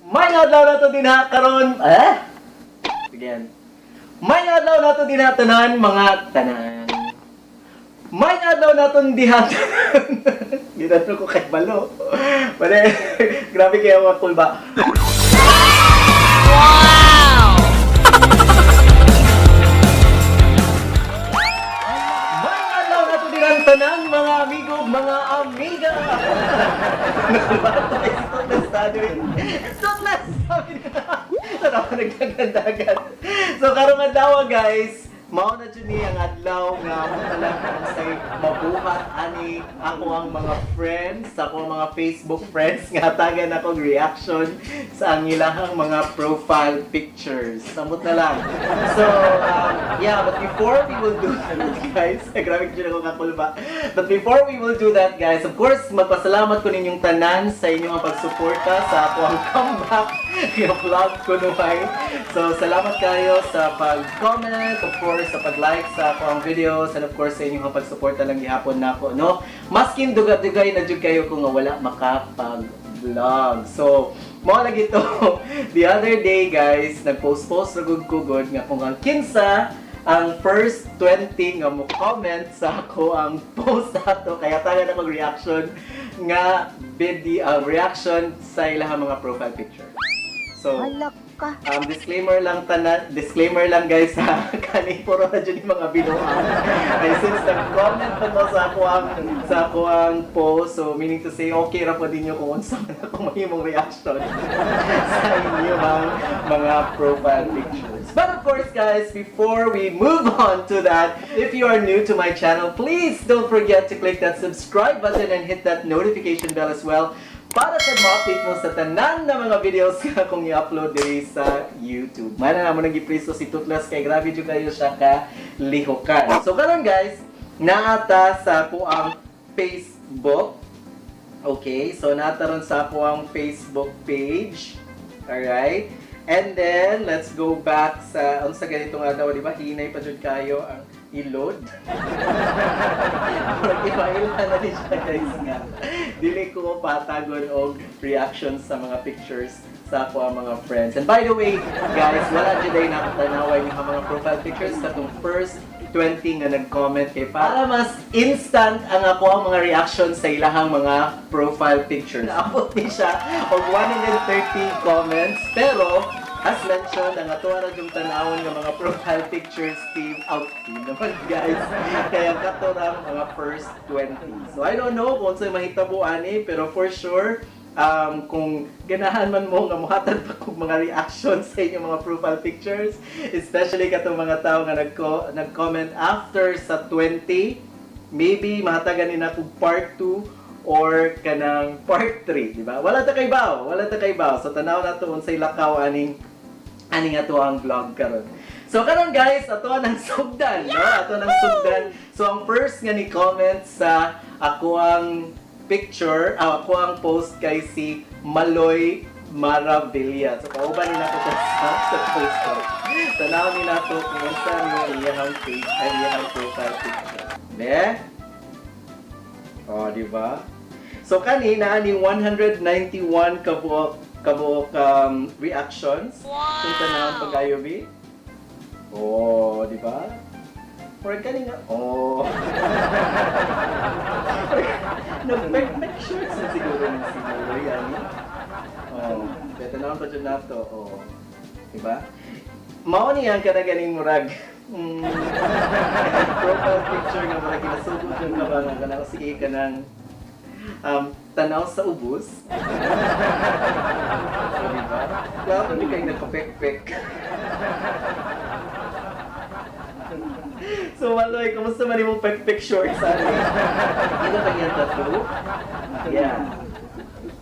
May adlaw na to din ha, karon. Again. May adlaw na to din ha, tanan, mga tanan. May adlaw na to diha. Ginano ko kay Balo. Pare, grabe kayo mga cool ba? Wow! May adlaw na to din ha, tanan, mga amigo, mga amiga. Stop sabi nila. Sarap na nagkagandagan. So, karong adlaw guys, mao na dyan ang adlaw nga mo talagang say mabuhat ani ako ang mga friends, ako ang mga Facebook friends nga tagan akong reaction sa ang ilahang mga profile pictures. Samot na lang. So, yeah, but before we will do that, guys, grabe ko dyan ako kakulba. But before we will do that, guys, of course, magpasalamat ko ninyong tanan sa inyong pagsuporta sa ako ang comeback yung vlog ko nuhay. So, salamat kayo sa pag-comment, of course, sa pag-like sa ako ang videos, and of course, sa inyong pag-suporta lang gihapon na ako, no? Maskin dugay-dugay na jud kayo kung wala makapag-vlog. So, mo lagi to. The other day, guys, nag-post-post ragud-kugod nga kung ang kinsa ang first 20 nga mo comment sa ako ang post ato kaya tayo na mag-reaction nga video reaction sa ilang mga profile picture. So, disclaimer lang guys ha, kani puro na dyan yung mga binuang. Ay since nag-comment pa mo sa ako ang post, so meaning to say, okay ra po din nyo kung unsa man ako mahimong reaction sa inyong mga profile pictures. But of course guys, before we move on to that, if you are new to my channel, please don't forget to click that subscribe button and hit that notification bell as well para sa ma-update mo sa tanan na mga videos nga kung i-upload diri sa YouTube. Mana na mo nang gipriso si Tutlas kay grabe jud kayo siya ka lihokan. So karon guys, naata sa ako ang Facebook. Okay, so naata ron sa ako ang Facebook page. Alright? And then let's go back sa unsa ganitong adlaw, di ba? Hinay pa jud kayo ang i-load. Iba-ila na din siya guys nga. Dili ko patagon og reactions sa mga pictures sa ako ang mga friends. And by the way, guys, wala dyan ay nakatanaway yung mga profile pictures sa itong first 20 nga nag-comment kay para mas instant ang ako ang mga reactions sa ilahang mga profile pictures. Naabot ni siya og 130 comments, pero as mentioned, ang atuwa na yung tanawon ng mga profile pictures team out team naman guys. Kaya katorang mga first 20. So I don't know kung sa'yo mahitabo ani, pero for sure, kung ganahan man mo nga muhatag pa kong mga reactions sa inyong mga profile pictures, especially katong mga tao nga nag-comment after sa 20, maybe mahatagan nila kong part 2 or kanang part 3, di ba? Wala ta kay baw. So tanaw na to unsay lakaw ani nga to ang vlog karon. So karon guys, ato nang sugdan, no? Ato nang sugdan. So ang first nga ni comment sa ako ang picture, ako ang post kay si Maloy Maravilla. So kauban ni nato sa post ko. Tanaw ni nato kung unsa ni iyang page ay iyang profile picture. Ne? Oh, di ba? So kanina ni 191 kabuok reactions. Wow! Kung tanawang pag-ayobi. Oh, di ba? Or kanina, oh. Nag-make sure sa siguro ng siguro yan. Oh, beto naman pa dyan na to. Oh. Di ba? Mao niyan ka na ganing murag. Profile picture nga murag kinasugod yung kabangan ka na sige ka ng tanaw sa ubos. So, diba? Klaro hindi kayo nagkapek-pek. So, Maloy, kumusta man yung pek-pek shorts sa akin? Ito ba yan tattoo? Yeah.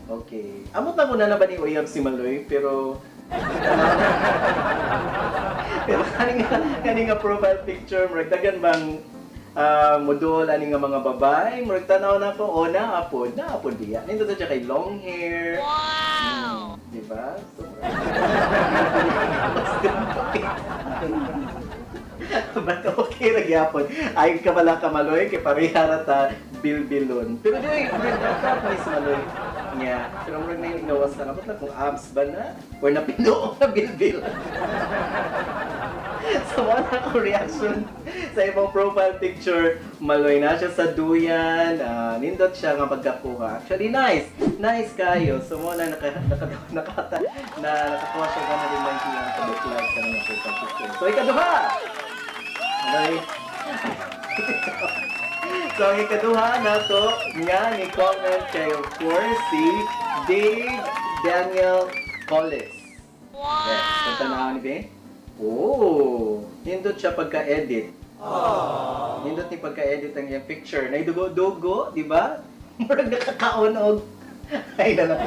Okay. Amot na muna na ba ni Uyab si Maloy? Pero kaning nga profile picture, magdagan bang modul ani nga mga babay, murag tanaw na ko naapod diya. Nindot siya kay long hair. Wow! Di ba? So, but okay ra gyapon. Ay ka pala ka Maloy kay parihara ta bilbilon. Pero di murag dapat ni si Maloy. Yeah. Pero murag na yung gawas na kapag na kung abs ba na or napinuo na bilbil. So wala ko reaction sa ibang profile picture. Maloy na siya sa duyan. Nindot siya nga pagkakuha. Actually, nice. Nice kayo. So muna nakakuha siya ka na rin lang siyang kabuklag sa mga profile picture. So ikaduha! Okay. So ang ikaduha na to nga ni comment kay of course si Dave Daniel Collis. Yes. Punta na ni Be? Oh, nindot siya pagka-edit. Nindot ni pagka-edit ang iyang picture. Naidugo-dugo, di ba? Murag nakakaon og ay na lang.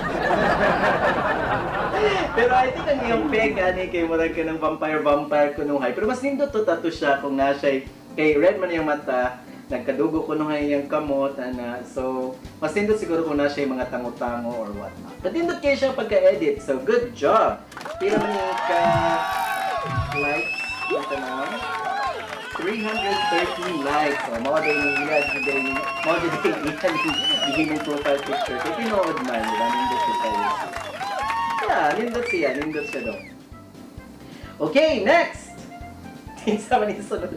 Pero I think ang iyong peg ani kay murag ka ng vampire kunuhay. Pero mas nindot to tato siya kung nasa kay red man yung mata, nagkadugo kunuhay yung kamot ana. So, mas nindot siguro kung nasa yung mga tango-tango or what not. But nindot kayo siya pagka-edit. So, good job. Pila man yung likes, ito na 313 likes. So, mga day ng ilad, mga day bigay mong profile picture. Kaya pinood man, diba? Nindot siya tayo. Yeah, nindot siya daw. Okay, next! Tinsa man yung sunod.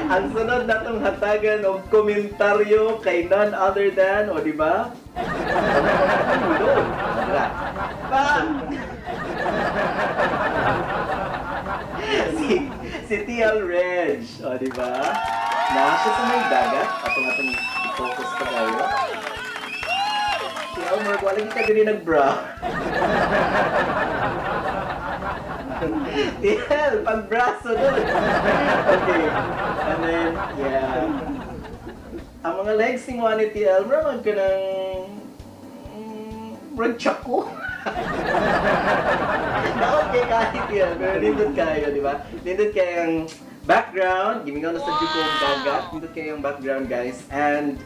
Ang sunod na itong hatagan o komentaryo kay none other than, o diba? si TL Reg, o diba? Nasa sa may dagat, atong i-focus pa tayo. Si Elmer, wala kita din nag-bra. TL, pag-braso dun. Okay, and then, yeah. Ang mga legs ni Juan ni TL, maramag ka ng ragchako. Dapat kay kahit yan, pero nindot kayo, di ba? Nindot kayo yung background, gimingaw na sa Duko Dagat, nindot kayo yung background guys, and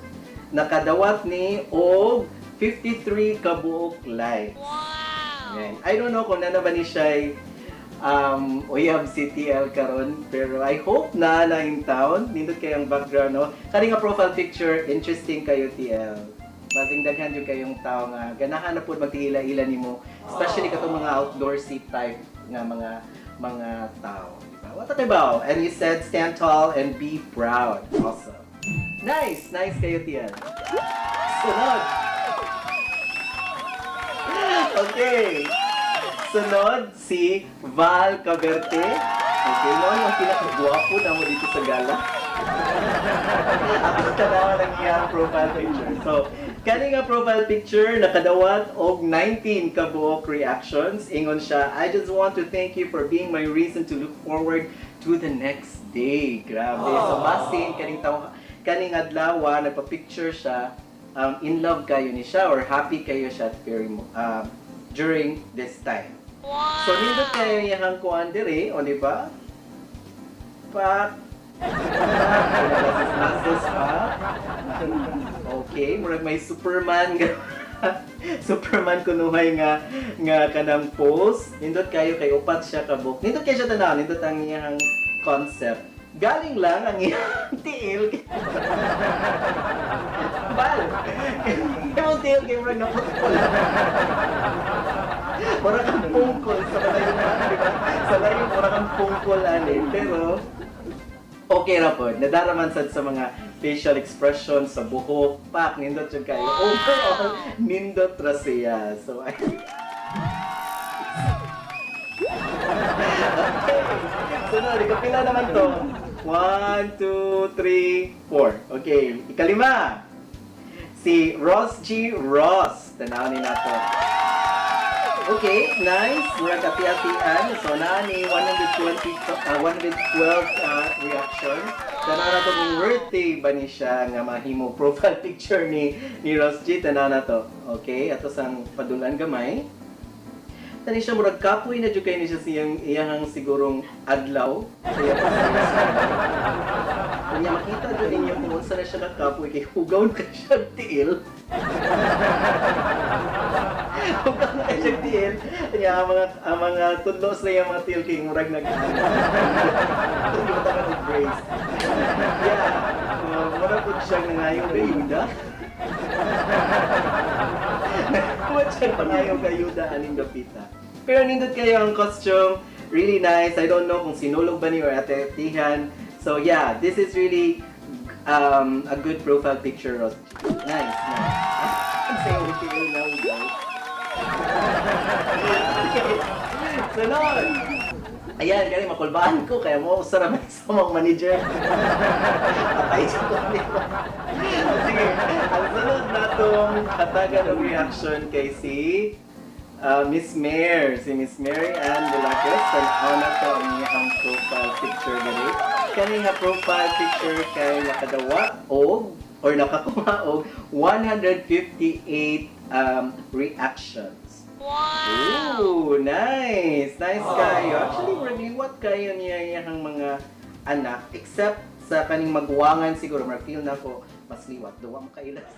nakadawat ni og 53 kabuok likes. Yan. I don't know kung na ba ni siya uyab si TL karon, pero I hope na in town, nindot kayo yung background, no? Kani nga profile picture, interesting kayo TL. Basing daghan yung kayong tao nga ganahan na po magtihila-ila nimo, especially katong mga outdoorsy type nga mga tao, di ba? What about? And you said stand tall and be proud. Awesome. Nice kayo tiyan. Sunod. Okay. Sunod si Val Caverte. Okay, no, yung pinakagwapo na mo dito sa gala. Ako tanawa ng iyang profile picture. So, kani nga profile picture nakadawat og 19 kabuok reactions. Ingon siya, I just want to thank you for being my reason to look forward to the next day. Grabe. So, masin kaning adlaw nagpa-picture siya, in love kayo ni siya or happy kayo siya during this time. So, nindot kayo yung kuan dire, o di ba? Okay, murag may Superman Superman kunuhay nga kanang pose. Nindot kayo kay upat siya kabuk. Nindot kayo siya tanaw, nindot ang iyang concept. Galing lang ang iyang tiil. Bal. Yung tiil kay murag naputol. Murag ang pungkol sa layo, di ba? Sa layo murag ang pungkol ani, pero okay ra po. Nadaraman sad sa mga facial expression sa buhok, pak nindot jud kayo. Overall, nindot ra siya. So I okay. Sunod, ikapila naman to. 1, 2, 3, 4. Okay, ikalima. Si Ross G. Ross. Tanawin nato. Okay, nice. Murag ati-atian. So, naani 112 reaction. Tanaw na to kung worthy ba ni siya nga mahimo profile picture ni Ross G. Tanaw na to. Okay, ato sang padulan gamay. Tani siya murag kapoy na jud kay ni siya siyang iyang sigurong adlaw. Kaya pa siya. Kanya makita jud ninyo kung unsa na siya kapoy kay hugaw ka siya tiil. Kung kang naka-tiil, kaya ang mga tudlos na yung mga tiil king murag nag hindi mo tayo mag-brace. Yeah, murag po siya nangayong kayuda. Murag siya pangayong kayuda aning gapita. Pero nindot kayo ang costume, really nice. I don't know kung sinulog ba niyo or ate-atihan. So yeah, this is really a good profile picture. Nice, nice. Ang sayo na guys. Sunod! Ayan, kaya makulbaan ko, kaya mo usara man sa mga manager. Patay siya ko nito. Sige, ang sunod na itong katagan ng reaction kay si Miss Mare. Si Miss Mary Ann Delacruz. Tanaw na ito ang iyang profile picture gali. Kani nga profile picture kay nakadawa or nakakuha og 158 reactions. Wow! Ooh, nice! Nice kayo. Actually, liwat kayo niya yung mga anak. Except sa kaning magwangan siguro, feel na ko mas liwat. Duwa mo kayo lang.